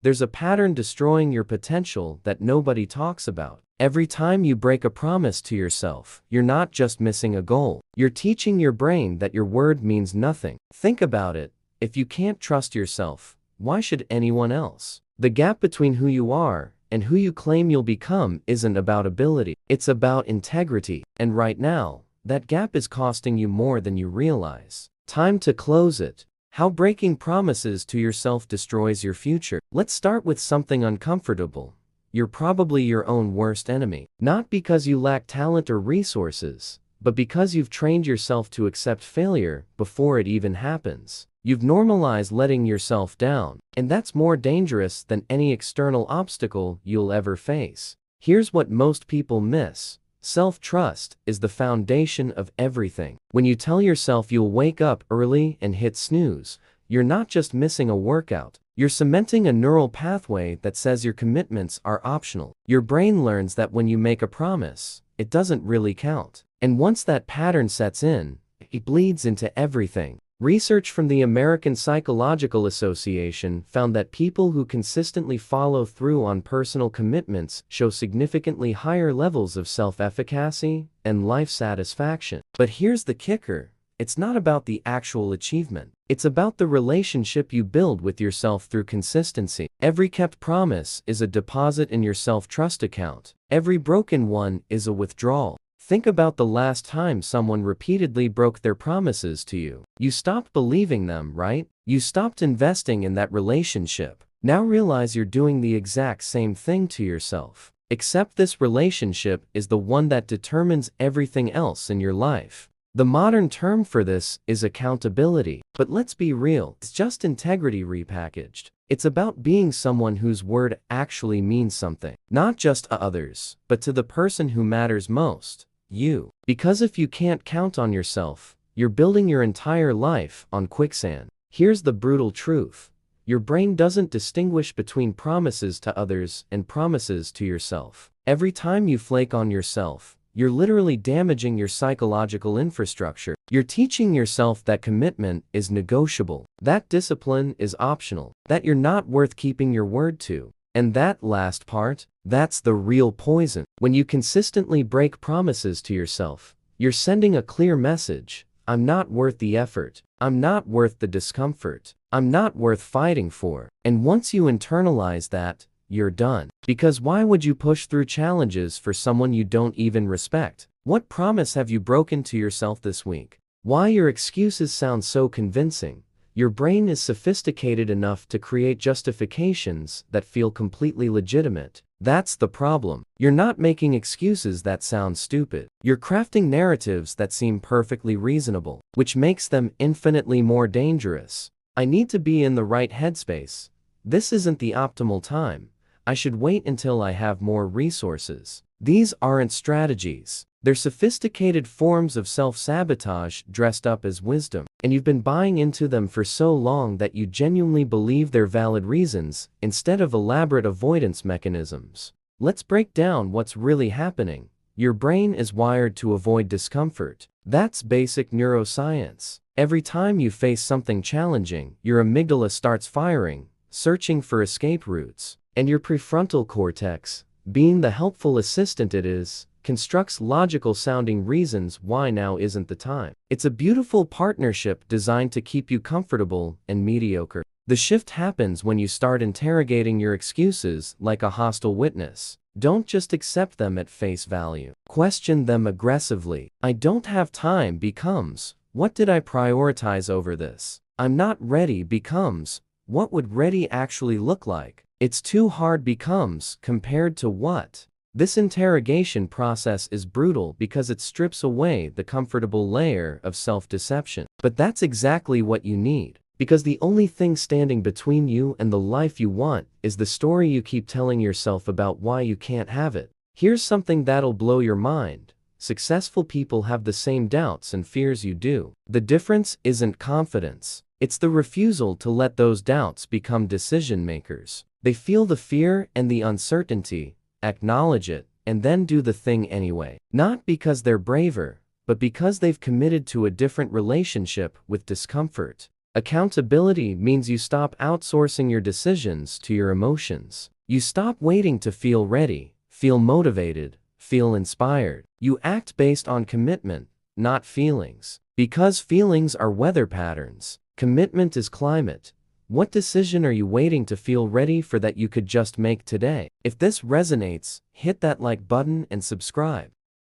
There's a pattern destroying your potential that nobody talks about. Every time you break a promise to yourself, you're not just missing a goal. You're teaching your brain that your word means nothing. Think about it. If you can't trust yourself, why should anyone else? The gap between who you are and who you claim you'll become isn't about ability. It's about integrity. And right now, that gap is costing you more than you realize. Time to close it. How breaking promises to yourself destroys your future. Let's start with something uncomfortable. You're probably your own worst enemy. Not because you lack talent or resources, but because you've trained yourself to accept failure before it even happens. You've normalized letting yourself down, and that's more dangerous than any external obstacle you'll ever face. Here's what most people miss. Self-trust is the foundation of everything. When you tell yourself you'll wake up early and hit snooze, you're not just missing a workout. You're cementing a neural pathway that says your commitments are optional. Your brain learns that when you make a promise, it doesn't really count. And once that pattern sets in, it bleeds into everything. Research from the American Psychological Association found that people who consistently follow through on personal commitments show significantly higher levels of self-efficacy and life satisfaction. But here's the kicker. It's not about the actual achievement. It's about the relationship you build with yourself through consistency. Every kept promise is a deposit in your self-trust account. Every broken one is a withdrawal. Think about the last time someone repeatedly broke their promises to you. You stopped believing them, right? You stopped investing in that relationship. Now realize you're doing the exact same thing to yourself. Except this relationship is the one that determines everything else in your life. The modern term for this is accountability. But let's be real, it's just integrity repackaged. It's about being someone whose word actually means something. Not just to others, but to the person who matters most. You. Because if you can't count on yourself, you're building your entire life on quicksand. Here's the brutal truth. Your brain doesn't distinguish between promises to others and promises to yourself. Every time you flake on yourself, you're literally damaging your psychological infrastructure. You're teaching yourself that commitment is negotiable, that discipline is optional, that you're not worth keeping your word to. And that last part, that's the real poison. When you consistently break promises to yourself, you're sending a clear message. I'm not worth the effort. I'm not worth the discomfort. I'm not worth fighting for. And once you internalize that, you're done. Because why would you push through challenges for someone you don't even respect? What promise have you broken to yourself this week? Why your excuses sound so convincing? Your brain is sophisticated enough to create justifications that feel completely legitimate. That's the problem. You're not making excuses that sound stupid. You're crafting narratives that seem perfectly reasonable, which makes them infinitely more dangerous. I need to be in the right headspace. This isn't the optimal time. I should wait until I have more resources. These aren't strategies. They're sophisticated forms of self-sabotage dressed up as wisdom. And you've been buying into them for so long that you genuinely believe they're valid reasons instead of elaborate avoidance mechanisms. Let's break down what's really happening. Your brain is wired to avoid discomfort. That's basic neuroscience. Every time you face something challenging, your amygdala starts firing, searching for escape routes. And your prefrontal cortex, being the helpful assistant it is, constructs logical-sounding reasons why now isn't the time. It's a beautiful partnership designed to keep you comfortable and mediocre. The shift happens when you start interrogating your excuses like a hostile witness. Don't just accept them at face value. Question them aggressively. I don't have time becomes, what did I prioritize over this? I'm not ready becomes, what would ready actually look like? It's too hard becomes, compared to what? This interrogation process is brutal because it strips away the comfortable layer of self-deception. But that's exactly what you need. Because the only thing standing between you and the life you want is the story you keep telling yourself about why you can't have it. Here's something that'll blow your mind. Successful people have the same doubts and fears you do. The difference isn't confidence. It's the refusal to let those doubts become decision makers. They feel the fear and the uncertainty, acknowledge it, and then do the thing anyway. Not because they're braver, but because they've committed to a different relationship with discomfort. Accountability means you stop outsourcing your decisions to your emotions. You stop waiting to feel ready, feel motivated, feel inspired. You act based on commitment, not feelings. Because feelings are weather patterns, commitment is climate. What decision are you waiting to feel ready for that you could just make today? If this resonates, hit that like button and subscribe.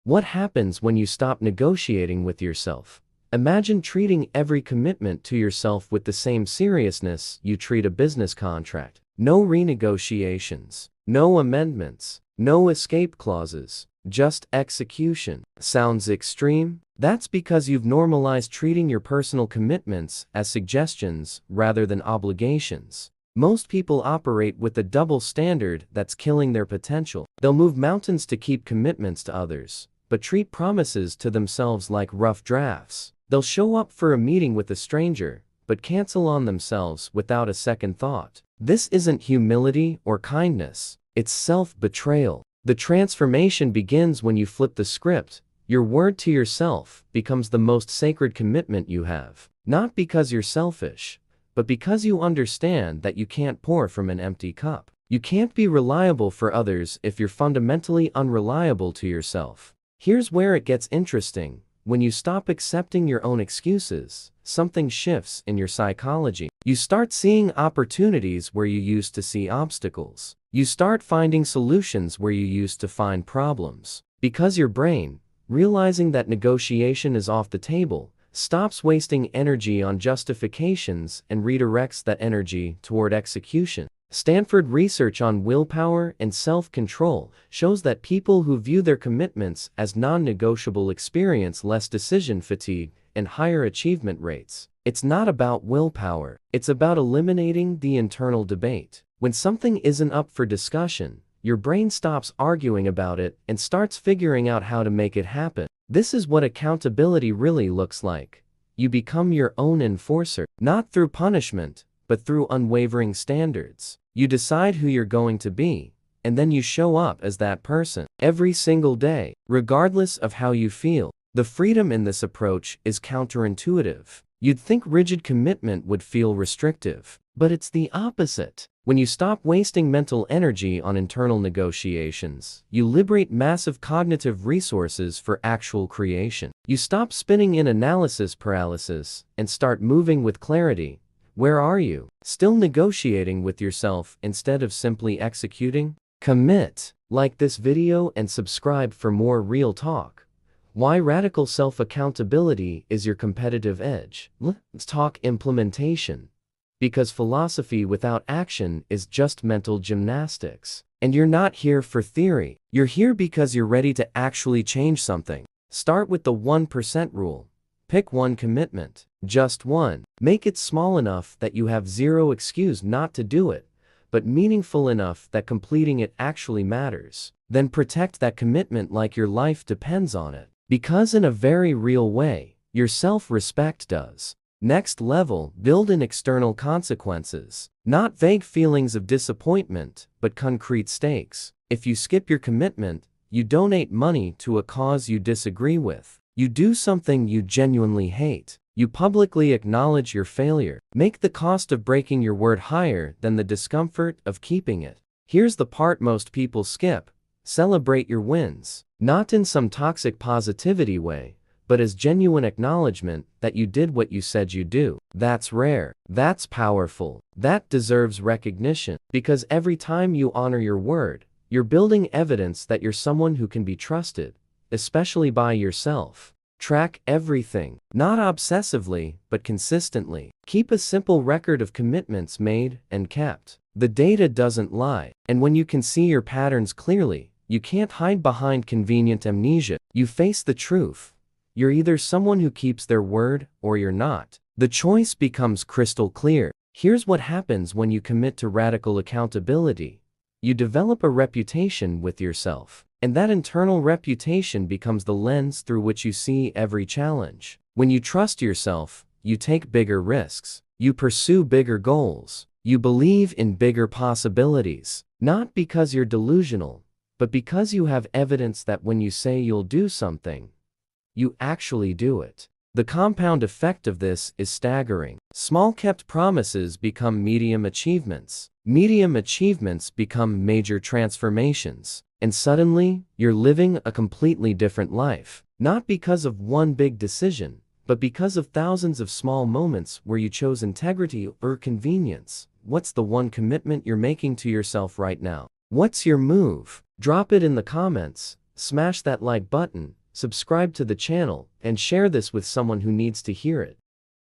What happens when you stop negotiating with yourself? Imagine treating every commitment to yourself with the same seriousness you treat a business contract. No renegotiations, no amendments, no escape clauses, just execution. Sounds extreme? That's because you've normalized treating your personal commitments as suggestions rather than obligations. Most people operate with a double standard that's killing their potential. They'll move mountains to keep commitments to others, but treat promises to themselves like rough drafts. They'll show up for a meeting with a stranger, but cancel on themselves without a second thought. This isn't humility or kindness, it's self-betrayal. The transformation begins when you flip the script. Your word to yourself becomes the most sacred commitment you have. Not because you're selfish, but because you understand that you can't pour from an empty cup. You can't be reliable for others if you're fundamentally unreliable to yourself. Here's where it gets interesting. When you stop accepting your own excuses, something shifts in your psychology. You start seeing opportunities where you used to see obstacles. You start finding solutions where you used to find problems. Because your brain, realizing that negotiation is off the table, stops wasting energy on justifications and redirects that energy toward execution. Stanford research on willpower and self-control shows that people who view their commitments as non-negotiable experience less decision fatigue and higher achievement rates. It's not about willpower, it's about eliminating the internal debate. When something isn't up for discussion, your brain stops arguing about it and starts figuring out how to make it happen. This is what accountability really looks like. You become your own enforcer, not through punishment, but through unwavering standards. You decide who you're going to be, and then you show up as that person every single day, regardless of how you feel. The freedom in this approach is counterintuitive. You'd think rigid commitment would feel restrictive, but it's the opposite. When you stop wasting mental energy on internal negotiations, you liberate massive cognitive resources for actual creation. You stop spinning in analysis paralysis and start moving with clarity. Where are you? Still negotiating with yourself instead of simply executing? Commit. Like this video and subscribe for more real talk. Why radical self-accountability is your competitive edge. Let's talk implementation. Because philosophy without action is just mental gymnastics. And you're not here for theory. You're here because you're ready to actually change something. Start with the 1% rule. Pick one commitment. Just one. Make it small enough that you have zero excuse not to do it, but meaningful enough that completing it actually matters. Then protect that commitment like your life depends on it. Because in a very real way, your self-respect does. Next level, build in external consequences. Not vague feelings of disappointment, but concrete stakes. If you skip your commitment, you donate money to a cause you disagree with. You do something you genuinely hate. You publicly acknowledge your failure. Make the cost of breaking your word higher than the discomfort of keeping it. Here's the part most people skip. Celebrate your wins. Not in some toxic positivity way, but as genuine acknowledgement that you did what you said you'd do. That's rare. That's powerful. That deserves recognition. Because every time you honor your word, you're building evidence that you're someone who can be trusted, especially by yourself. Track everything, not obsessively, but consistently. Keep a simple record of commitments made and kept. The data doesn't lie, and when you can see your patterns clearly, you can't hide behind convenient amnesia. You face the truth. You're either someone who keeps their word or you're not. The choice becomes crystal clear. Here's what happens when you commit to radical accountability. You develop a reputation with yourself. And that internal reputation becomes the lens through which you see every challenge. When you trust yourself, you take bigger risks. You pursue bigger goals. You believe in bigger possibilities. Not because you're delusional, but because you have evidence that when you say you'll do something, you actually do it. The compound effect of this is staggering. Small kept promises become medium achievements. Medium achievements become major transformations. And suddenly, you're living a completely different life. Not because of one big decision, but because of thousands of small moments where you chose integrity or convenience. What's the one commitment you're making to yourself right now? What's your move? Drop it in the comments, smash that like button, subscribe to the channel, and share this with someone who needs to hear it.